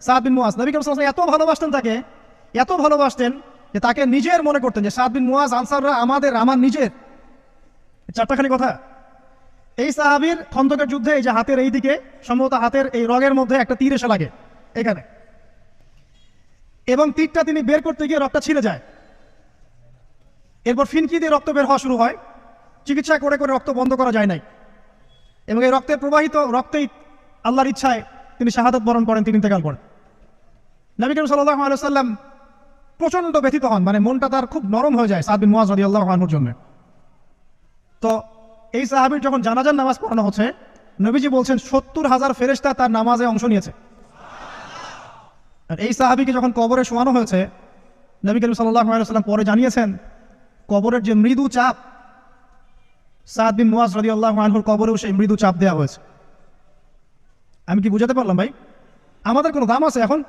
সাদ বিন মুয়াজ। নবী করিম সাল্লাল্লাহু আলাইহি ওয়াসাল্লাম এত ভালোবাসতেন তাকে, এত ভালোবাসতেন যে তাকে নিজের মনে করতেন, যে সাদ বিন মুয়াজ আনসাররা আমার নিজের। চারটাখানি কথা। এই সাহাবীর খন্দকের যুদ্ধে এই যে হাতের এই দিকে, সম্ভবত হাতের এই রগের মধ্যে একটা তীর এসে লাগে এখানে, এবং তীরটা তিনি বের করতে গিয়ে রক্তটা ছিঁড়ে যায়। এরপর ফিনকি দিয়ে রক্ত বের হওয়া শুরু হয়। চিকিৎসা করে করে রক্ত বন্ধ করা যায় নাই, এবং এই রক্তের প্রবাহিত রক্তেই আল্লাহর ইচ্ছায় তিনি শাহাদাত বরণ করেন, তিনি ইন্তেকাল করেন। নবী করিম সাল্লাল্লাহু আলাইহি ওয়াসাল্লাম প্রচণ্ড ব্যথিত হন, মানে মনটা তার খুব নরম হয়ে যায় সাদ বিন মুয়াজ রাদিয়াল্লাহু আনহুর জন্য। তো এই সাহাবীর যখন জানাজার নামাজ পড়ানো হচ্ছে, নবীজি বলছেন 70,000 ফেরেশতা তার নামাজে অংশ নিয়েছে। আর এই সাহাবীকে যখন কবরে শোয়ানো হয়েছে, নবী করিম সাল্লাল্লাহু আলাইহি ওয়াসাল্লাম পরে জানিয়েছেন কবরের যে মৃদু চাপ, সাদ বিন মুয়াজ রাদিয়াল্লাহু আনহুর কবরেও সেই মৃদু চাপ দেওয়া হয়েছে। আমি কি বুঝাতে পারলাম ভাই? আমাদের কোনো দাম আছে এখন?